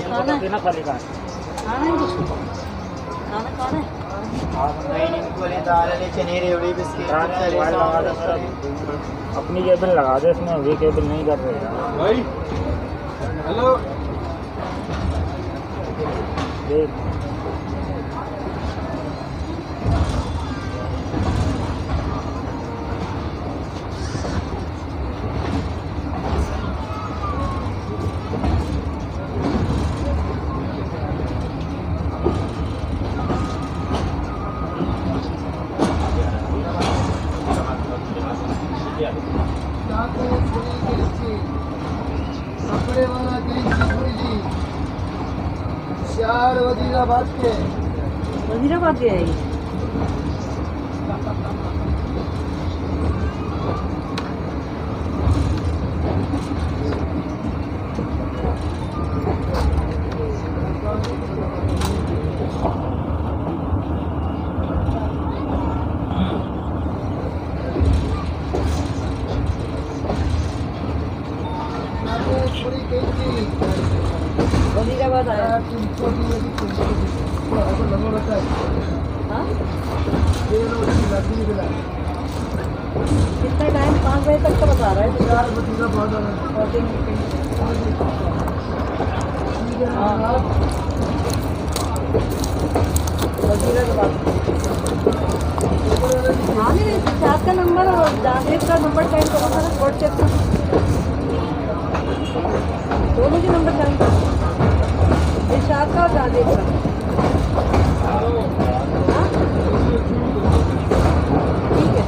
खाना है ना, खाली खाना है कुछ खाना खाना है। अपनी केबल लगा दे इसमें, ये केबल नहीं कर रहे भाई। हेलो देख कपड़े वाला चार वजीराबाद के है ये। वजीराबाद आया। हाँ कितना टाइम? 5 बजे तक तो बता रहा है। 4 बजे का बहुत वजीराबाद। हाँ नहीं सात का नंबर और जागृत का नंबर टाइम करो था व्हाट्सएप पर, दोनों के नंबर टाइम करो, इरशाद का और जागृत का। हाँ ठीक है।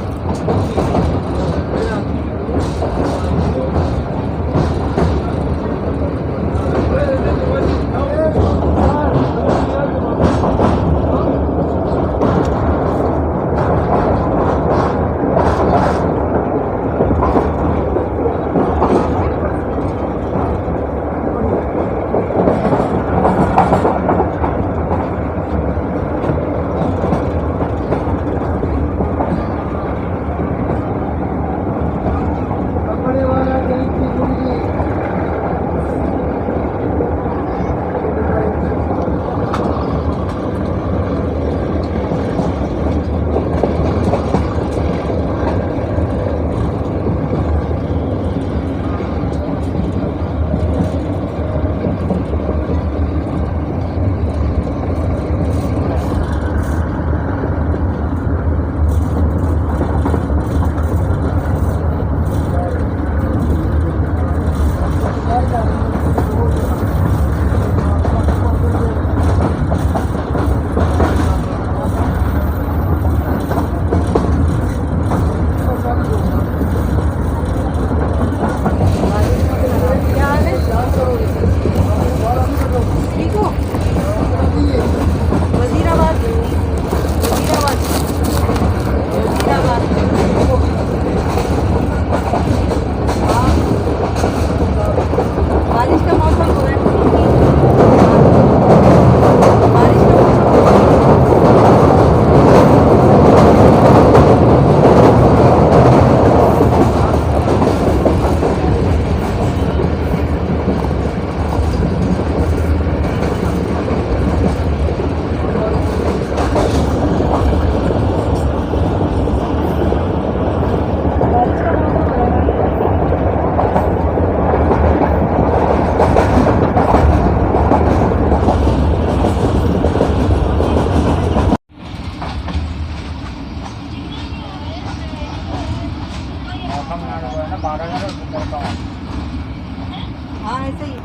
हाँ ऐसे ही।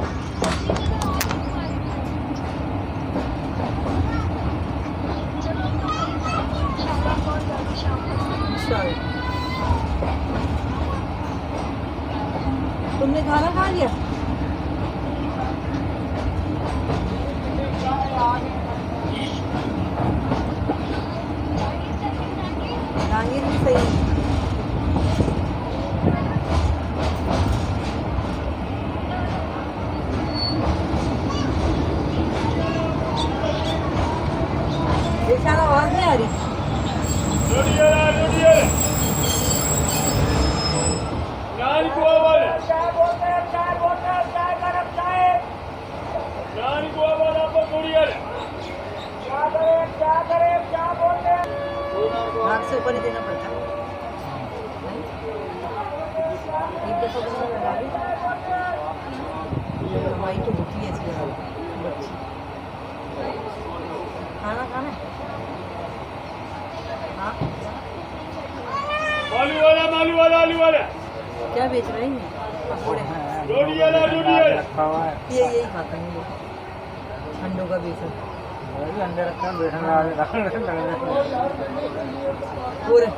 तुमने खाना खा लिया? जांगीर भी सही है। आवाज नहीं आ रही। चाय बोलते हैं, चाय बोलते हैं, चाय गरम चाय। से ऊपर ही देना पड़ता है। नहीं? एक दफ़ा तो मैंने लगा दी। ये दवाई तो होती है ऐसी बच्ची। खाना खाना है? हाँ आलू वाला क्या बेच रहे हैं? पकौड़े रखा हुआ है। यही खाते हैं लोग, अंडों का बेसन वही अंदर रखा है, बेसन लगा के पूरे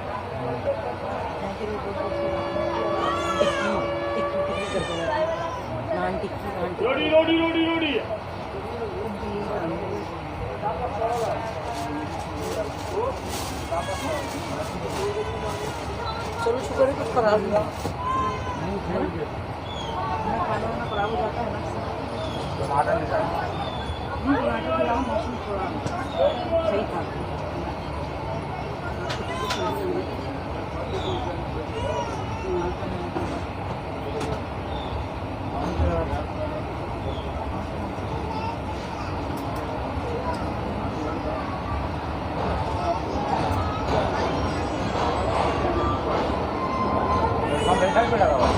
नान टिक्की रोटी चलो शुक्र है कुछ खराब नहीं है ना? खाना वाना खराब हो जाता है ना। टमाटर निकाल टमाटर के अलावा मौसम थोड़ा सही था। बैठा पे लगा हुआ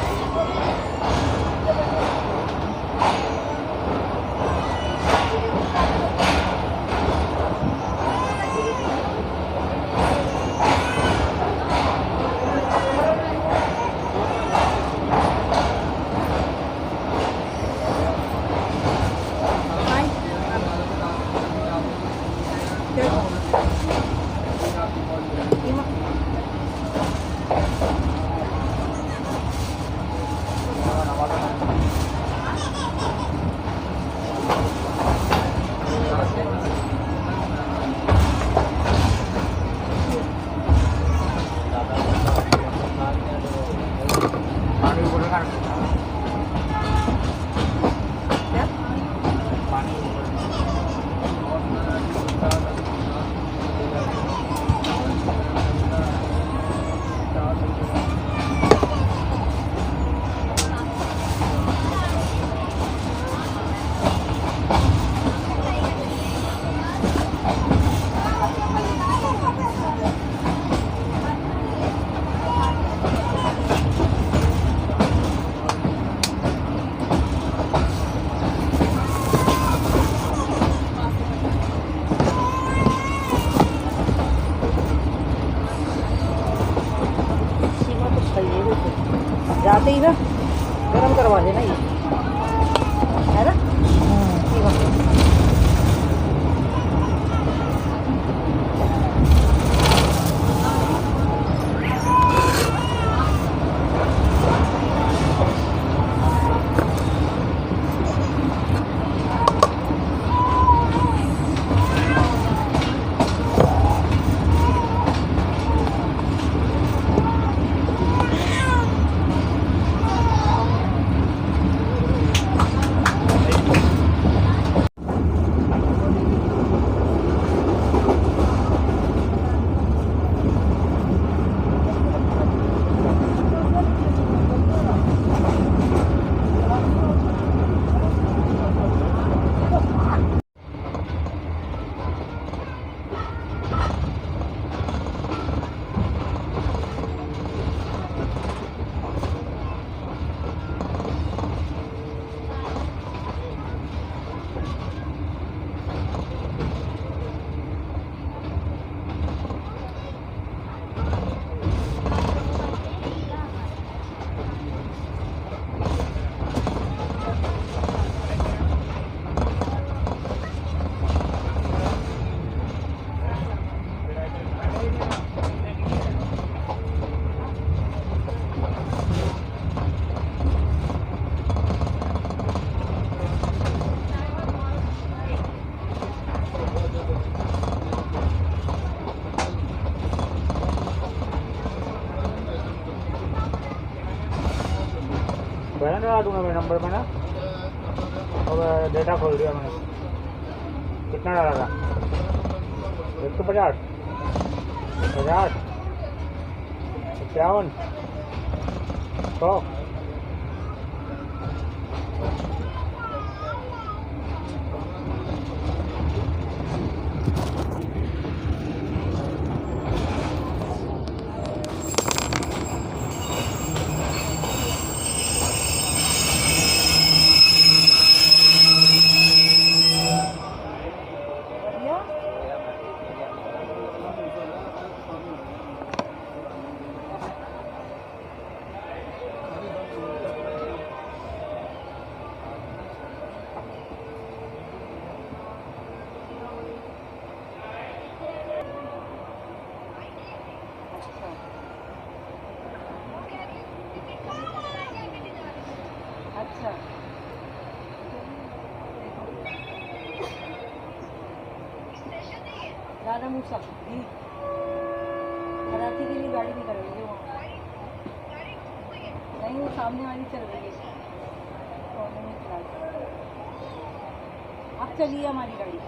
जाते ही ना गरम करवा देना ये, है ना? बैन लगा दूंगा मैं नंबर पे ना, और डेटा खोल दिया मैंने। कितना डाला था? 150 50 51 100। राधा मूसा जी कराची के लिए गाड़ी निकल रही है वहाँ। नहीं वो सामने वाली चल रही है कॉर्नर में चला रही। अब चलिए हमारी गाड़ी,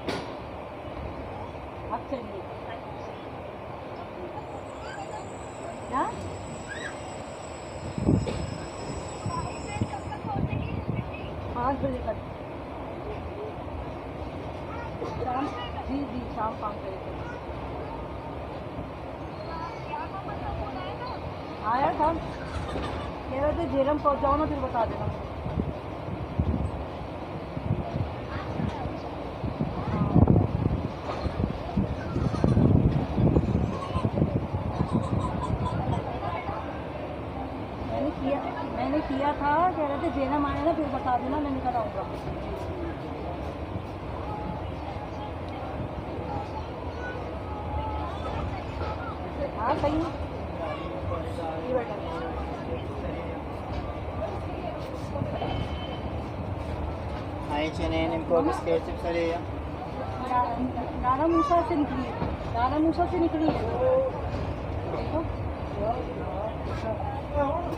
अब चलिए क्या 5 बजे तक शाम जी जी शाम 5 बजे तक आया था। कह रहे थे झेलम पहुँचाओ ना फिर बता देना मुझे। मैंने किया था, कह रहे थे जेनम आया ना फिर बता देना, मैं निकल आऊँगा। हाँ सही है ये बेटा। इनको बिस्किट चिप्स लिया राधा मूसा से निकली है, राधा मूसा से निकली है। देखो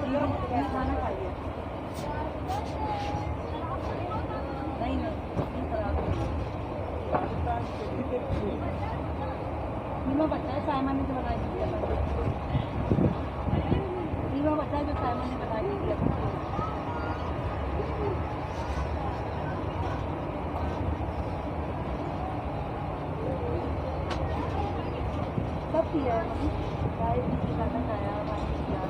ये खाना खा लिया नहीं नहीं खराब नीमा बच्चा है, साइमन ने तो बना के दिया था। नीमा बच्चा है जो साइमन ने बना के दिया था। सब किया है मम्मी, चाय भी खाना खाया, पानी पिया।